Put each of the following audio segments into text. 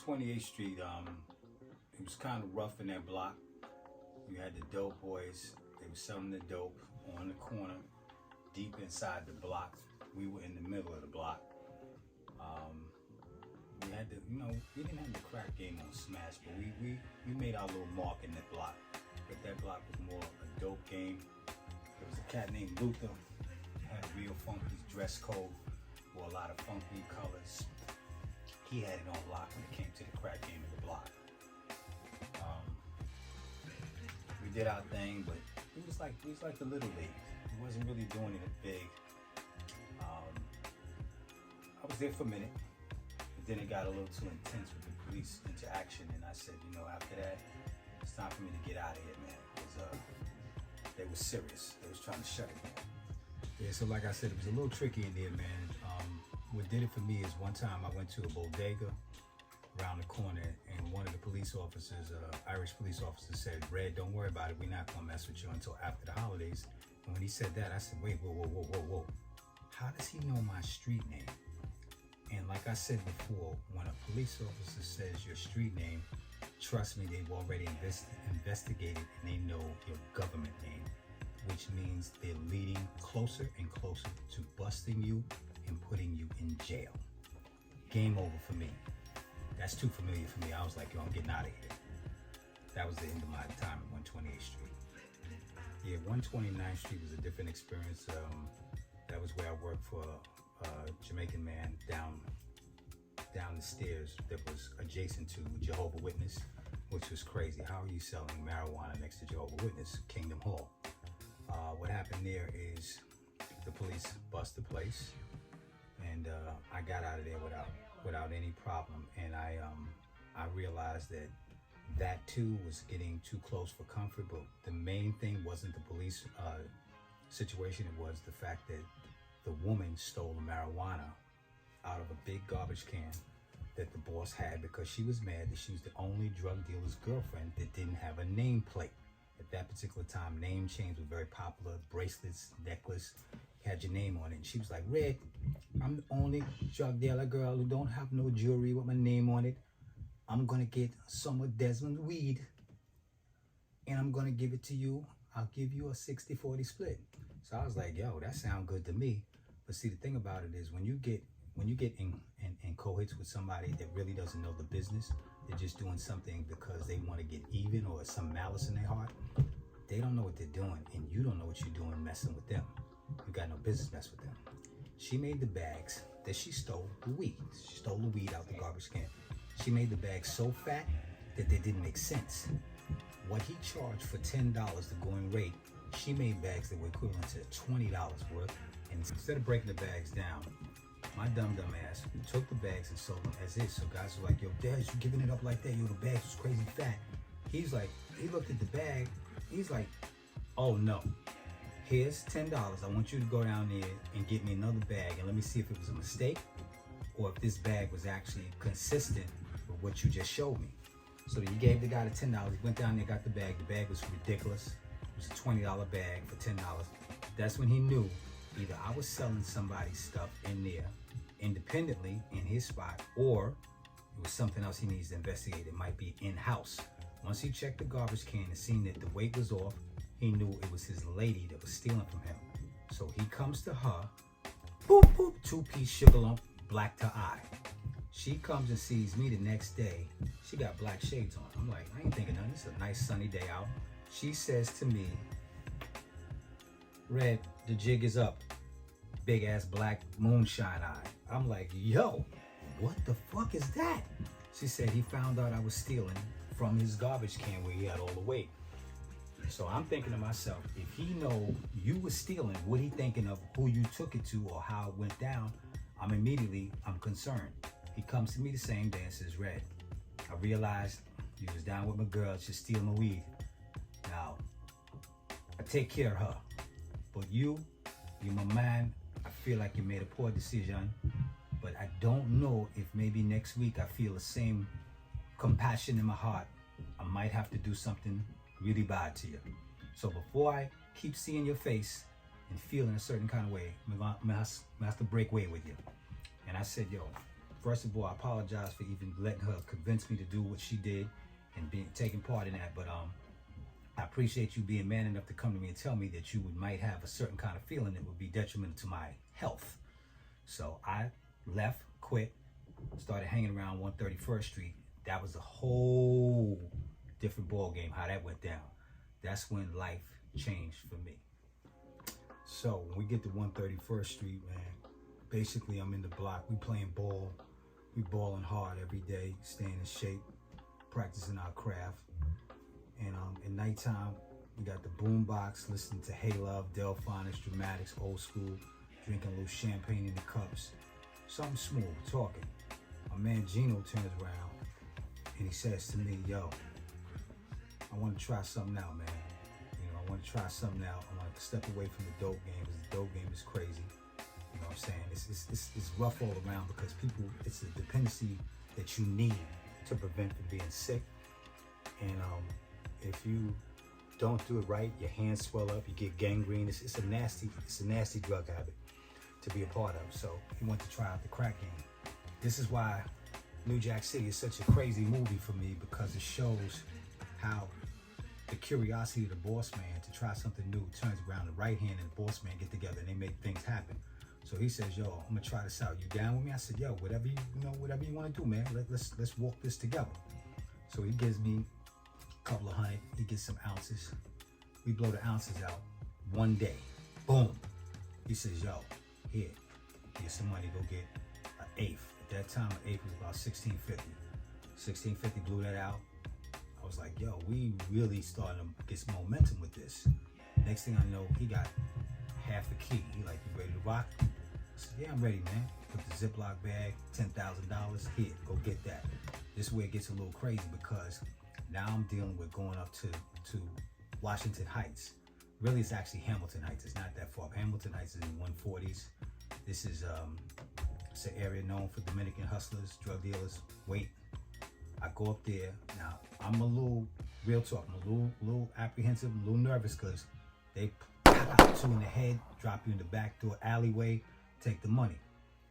128th Street, it was kind of rough in that block. You had the dope boys. They were selling the dope on the corner, deep inside the block. We were in the middle of the block. We had to, we didn't have the crack game on Smash, but we made our little mark in that block. But that block was more a dope game. There was a cat named Luther, had a real funky dress code, wore a lot of funky colors. He had it on lock when it came to the crack game in the block. We did our thing, but it was like the little league. It wasn't really doing it big. I was there for a minute, but then it got a little too intense with the police interaction, and I said, after that, it's time for me to get out of here, man. Because they were serious. They was trying to shut it down. Yeah, so like I said, it was a little tricky in there, man. What did it for me is one time I went to a bodega around the corner, and one of the police officers, Irish police officer, said, "Red, don't worry about it. We're not gonna mess with you until after the holidays." And when he said that, I said, "Wait, whoa. How does he know my street name?" And like I said before, when a police officer says your street name, trust me, they've already investigated and they know your government name, which means they're leading closer and closer to busting you and putting you in jail. Game over for me. That's too familiar for me. I was like, yo, I'm getting out of here. That was the end of my time at 128th Street. Yeah, 129th Street was a different experience. That was where I worked for a Jamaican man down the stairs that was adjacent to Jehovah's Witness, which was crazy. How are you selling marijuana next to Jehovah's Witness, Kingdom Hall? What happened there is the police bust the place, and I got out of there without any problem. And I realized that too was getting too close for comfort. But the main thing wasn't the police situation. It was the fact that the woman stole the marijuana out of a big garbage can that the boss had, because she was mad that she was the only drug dealer's girlfriend that didn't have a nameplate. At that particular time, name chains were very popular. Bracelets, necklace, had your name on it. And she was like, "Red, I'm the only drug dealer girl who don't have no jewelry with my name on it. I'm gonna get some of Desmond's weed and I'm gonna give it to you. I'll give you a 60-40 split." So I was like, yo, that sounds good to me. But see, the thing about it is when you get in cohits with somebody that really doesn't know the business, they're just doing something because they want to get even or some malice in their heart. They don't know what they're doing, and you don't know what you're doing messing with them. You got no business mess with them. She made the bags that she stole the weed. She stole the weed out the garbage can. She made the bags so fat that they didn't make sense. What he charged for $10, the going rate, she made bags that were equivalent to $20 worth. And instead of breaking the bags down, my dumb ass took the bags and sold them as is. So guys were like, "Yo, Dad, you giving it up like that? Yo, the bags was crazy fat." He's like, he looked at the bag. He's like, "Oh no, here's $10. I want you to go down there and get me another bag, and let me see if it was a mistake or if this bag was actually consistent with what you just showed me." So he gave the guy the $10. He went down there, got the bag. The bag was ridiculous. It was a $20 bag for $10. That's when he knew either I was selling somebody's stuff in there independently in his spot, or it was something else he needs to investigate. It might be in-house. Once he checked the garbage can and seen that the weight was off, he knew it was his lady that was stealing from him. So he comes to her, boop, boop, 2-piece sugar lump, black to eye. She comes and sees me the next day. She got black shades on. I'm like, I ain't thinking nothing. It's a nice sunny day out. She says to me, "Red, the jig is up. Big ass black moonshine eye." I'm like, yo, what the fuck is that? She said he found out I was stealing from his garbage can where he had all the weight. So I'm thinking to myself, if he know you was stealing, what he thinking of who you took it to or how it went down? I'm concerned. He comes to me the same day and says, "Red, I realized you was down with my girl, she's stealing my weed. Now, I take care of her. But you're my man. I feel like you made a poor decision, but I don't know if maybe next week I feel the same compassion in my heart. I might have to do something really bad to you. So before I keep seeing your face and feeling a certain kind of way, I have to break away with you." And I said, "Yo, first of all, I apologize for even letting her convince me to do what she did and taking part in that. But I appreciate you being man enough to come to me and tell me that you might have a certain kind of feeling that would be detrimental to my health. So I left, quit, started hanging around 131st Street. That was a whole different ball game, how that went down. That's when life changed for me. So when we get to 131st Street, man, basically I'm in the block. We playing ball. We balling hard every day, staying in shape, practicing our craft. And at nighttime, we got the boom box, listening to Hey Love, Delphonics, Dramatics, old school, drinking a little champagne in the cups. Something smooth, talking. My man Gino turns around and he says to me, yo, I want to try something out, man. You know, I want to try something out. I want to step away from the dope game because the dope game is crazy. You know what I'm saying? It's rough all around because people, it's a dependency that you need to prevent from being sick. And if you don't do it right, your hands swell up, you get gangrene. It's a nasty drug habit to be a part of. So he wanted to try out the crack game. This is why New Jack City is such a crazy movie for me, because it shows how the curiosity of the boss man to try something new turns around. The right hand and the boss man get together and they make things happen. So he says, yo, I'm gonna try this out. You down with me? I said, yo, whatever you want to do, man. Let's walk this together. So he gives me a couple of $100. He gets some ounces. We blow the ounces out one day. Boom. He says, yo, here, get some money. Go get an eighth. At that time, an eighth was about $16.50. $16.50, blew that out. I was like, yo, we really starting to get some momentum with this. Next thing I know, he got half a key. He like, you ready to rock? I said, yeah, I'm ready, man. Put the Ziploc bag, $10,000. Here, go get that. This is where it gets a little crazy, because now I'm dealing with going up to Washington Heights. Really, it's actually Hamilton Heights. It's not that far. Hamilton Heights is in 140s. This is it's an area known for Dominican hustlers, drug dealers. Wait, I go up there. Now, I'm a little, real talk, I'm a little apprehensive, a little nervous, because they pop you in the head, drop you in the back door alleyway, take the money.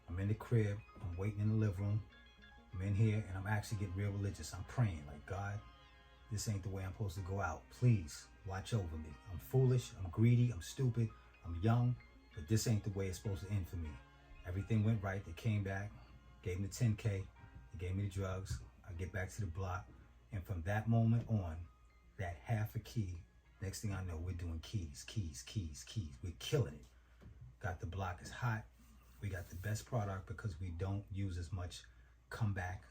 I'm in the crib, I'm waiting in the living room. I'm in here, and I'm actually getting real religious. I'm praying, like, God, this ain't the way I'm supposed to go out. Please, watch over me. I'm foolish, I'm greedy, I'm stupid, I'm young, but this ain't the way it's supposed to end for me. Everything went right. They came back, gave me the 10K, they gave me the drugs. I get back to the block, and from that moment on, that half a key, next thing I know, we're doing keys. We're killing it. Got the block is hot. We got the best product because we don't use as much comeback,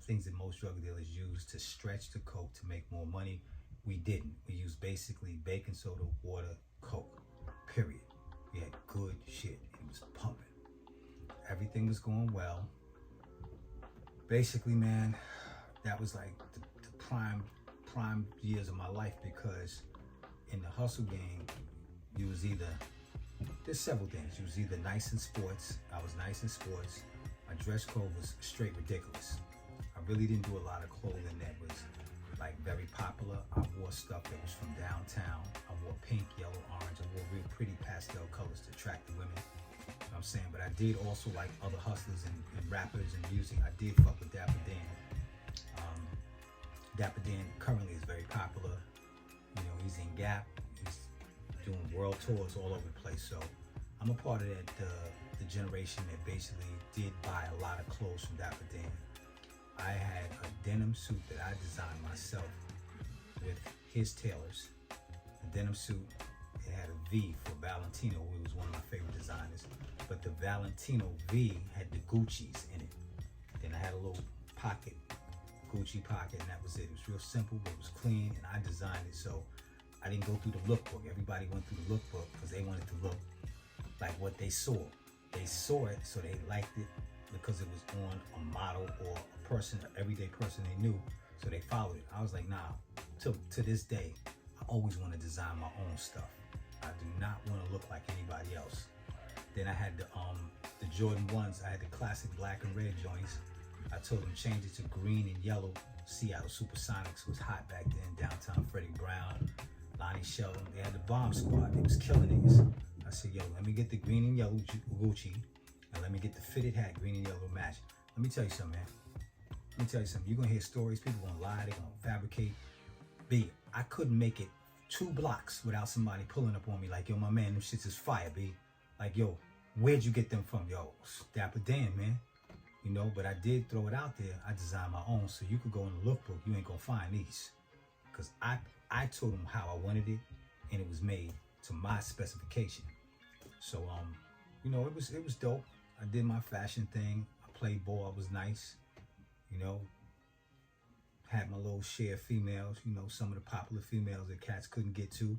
things that most drug dealers use to stretch the coke to make more money. We didn't. We used basically baking soda, water, coke, period. We had good shit. It was pumping. Everything was going well. Basically, man, that was like the prime years of my life, because in the hustle game, you was either, there's several things. You was either nice in sports. I was nice in sports. My dress code was straight ridiculous. I really didn't do a lot of clothing that was like very popular. I wore stuff that was from downtown. I wore pink, yellow, orange. I wore real pretty pastel colors to attract the women. You know what I'm saying? But I did also like other hustlers and rappers and music. I did fuck with Dapper Dan. Dapper Dan currently is very popular. You know, he's in Gap. He's doing world tours all over the place. So I'm a part of that, the generation that basically did buy a lot of clothes from Dapper Dan. I had a denim suit that I designed myself with his tailors. The denim suit, it had a V for Valentino, who was one of my favorite designers. But the Valentino V had the Gucci's in it. Then I had a little pocket, Gucci pocket, and that was it. It was real simple, but it was clean, and I designed it. So I didn't go through the lookbook. Everybody went through the lookbook because they wanted to look like what they saw. They saw it, so they liked it because it was on a model or a person, an everyday person they knew, so they followed it. I was like, nah, to this day, I always want to design my own stuff. I do not want to look like anybody else. Then I had the Jordan 1s. I had the classic black and red joints. I told them change it to green and yellow. Seattle Supersonics was hot back then. Downtown Freddie Brown, Lonnie Sheldon. They had the Bomb Squad. They was killing niggas. I said, yo, let me get the green and yellow Gucci, and let me get the fitted hat, green and yellow match. Let me tell you something, man. Let me tell you something. You're gonna hear stories. People gonna lie. They're gonna fabricate. B, I couldn't make it 2 blocks without somebody pulling up on me like, yo, my man, them shits is fire, B. Like, yo, where'd you get them from? Yo, Dapper Dan, man. You know, but I did throw it out there. I designed my own, so you could go in the lookbook. You ain't gonna find these, cause I told them how I wanted it, and it was made to my specification. So you know, it was dope. I did my fashion thing. I played ball. I was nice. You know, had my little share of females. You know, some of the popular females that cats couldn't get to.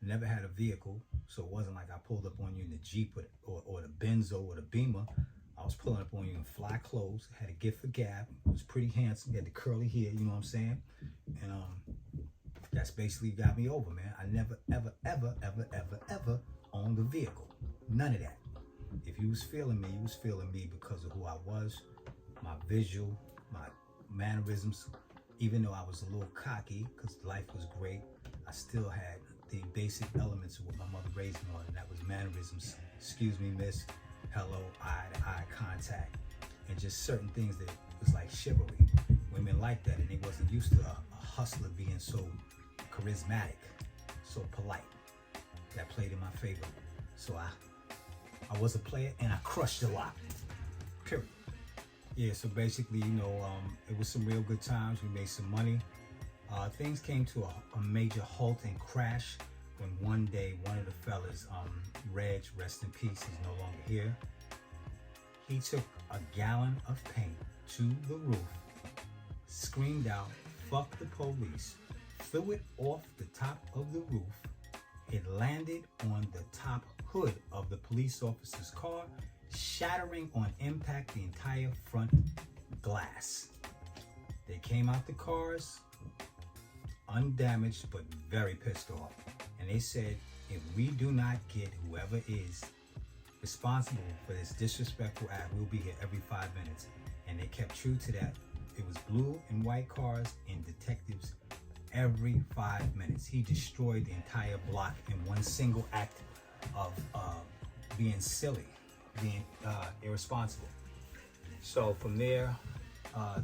Never had a vehicle, so it wasn't like I pulled up on you in the Jeep or the Benzo or the Beamer. I was pulling up on you in fly clothes. Had a gift for gab. Was pretty handsome. Had the curly hair. You know what I'm saying? And that's basically got me over, man. I never, ever owned a vehicle. None of that. If you was feeling me, you was feeling me because of who I was, my visual, my mannerisms. Even though I was a little cocky, because life was great, I still had the basic elements of what my mother raised me on, and that was mannerisms. Excuse me, miss. Hello, eye-to-eye contact. And just certain things that was like chivalry. Women like that, and they wasn't used to a hustler being so charismatic, so polite. That played in my favor. So I was a player, and I crushed a lot. Period. Yeah, so basically, you know, it was some real good times. We made some money. Things came to a major halt and crash when one day one of the fellas, Reg, rest in peace, he's no longer here. He took a gallon of paint to the roof, screamed out, "Fuck the police," threw it off the top of the roof. It landed on the top hood of the police officer's car, shattering on impact the entire front glass. They came out the cars undamaged but very pissed off, and they said, if we do not get whoever is responsible for this disrespectful act, we'll be here every 5 minutes. And they kept true to that. It was blue and white cars and detectives every 5 minutes. He destroyed the entire block in one single act of being silly, being irresponsible. So from there,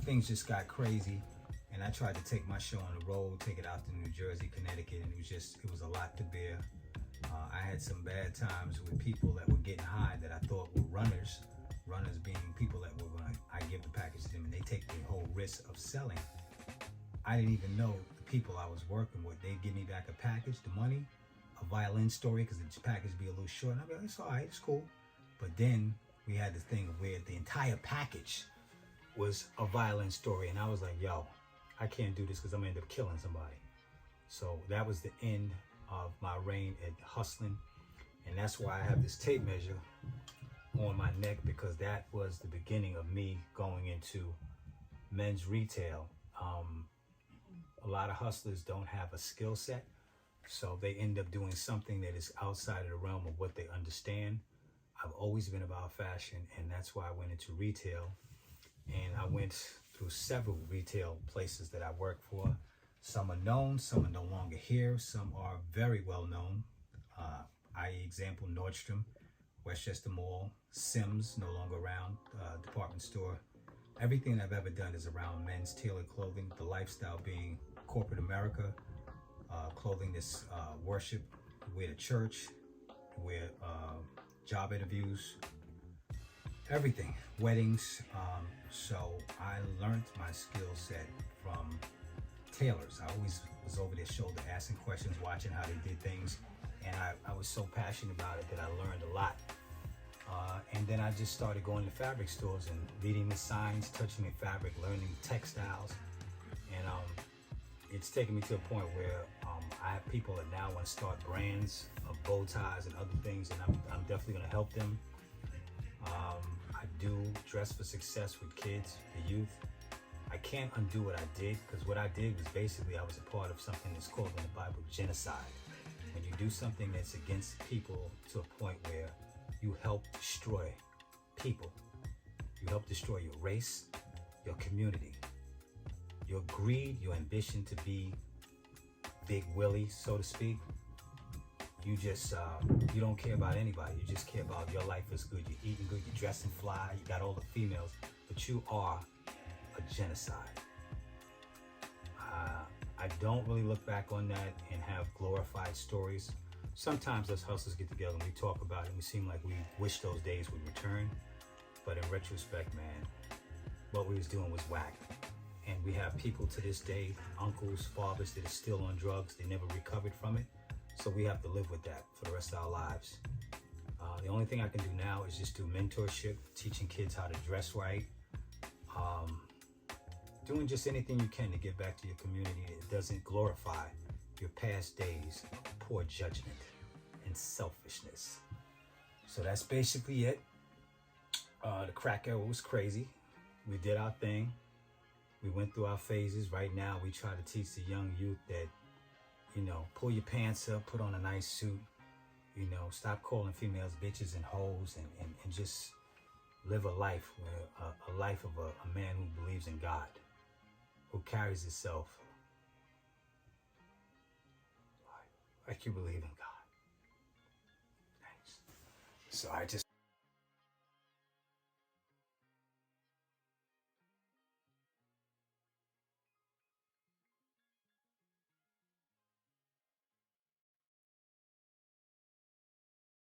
things just got crazy, and I tried to take my show on the road, take it out to New Jersey, Connecticut, and it was a lot to bear. I had some bad times with people that were getting high that I thought were runners being people that were going to, I give the package to them and they take the whole risk of selling. I didn't even know the people I was working with. They'd give me back a package, the money, a violin story, because the package would be a little short. And I'd be like, it's all right, it's cool. But then we had this thing where the entire package was a violin story. And I was like, yo, I can't do this because I'm going to end up killing somebody. So that was the end of my reign at hustling. And that's why I have this tape measure on my neck, because that was the beginning of me going into men's retail. A lot of hustlers don't have a skill set, so they end up doing something that is outside of the realm of what they understand. I've always been about fashion, and that's why I went into retail. And I went through several retail places that I worked for. Some are known, some are no longer here, some are very well known. I.e. example, Nordstrom, Westchester Mall, Sims, no longer around, department store. Everything I've ever done is around men's tailored clothing, the lifestyle being corporate America, clothing that's worship, wear to church, wear job interviews, everything, weddings. So I learned my skill set from tailors. I always was over their shoulder asking questions, watching how they did things. And I was so passionate about it that I learned a lot. And then I just started going to fabric stores and reading the signs, touching the fabric, learning textiles. And it's taken me to a point where I have people that now want to start brands of bow ties and other things, and I'm definitely going to help them. I do dress for success with kids, the youth. I can't undo what I did, because what I did was basically I was a part of something that's called in the Bible genocide. When you do something that's against people to a point where you help destroy people, you help destroy your race, your community, your greed, your ambition to be Big Willie, so to speak. You just, you don't care about anybody. You just care about your life is good. You're eating good, you're dressing fly, you got all the females. but you are a genocide. I don't really look back on that and have glorified stories. Sometimes us hustlers get together and we talk about it and we seem like we wish those days would return. But in retrospect, man, what we was doing was whack. And we have people to this day, uncles, fathers that are still on drugs. They never recovered from it. So we have to live with that for the rest of our lives. The only thing I can do now is just do mentorship, teaching kids how to dress right, doing just anything you can to give back to your community that doesn't glorify your past days of poor judgment and selfishness. So that's basically it. The crack era was crazy. We did our thing. We went through our phases. Right now, we try to teach the young youth that, you know, pull your pants up, put on a nice suit, you know, stop calling females bitches and hoes, and just live a life, where, a life of a man who believes in God, who carries himself like you believe in God. Thanks. So I just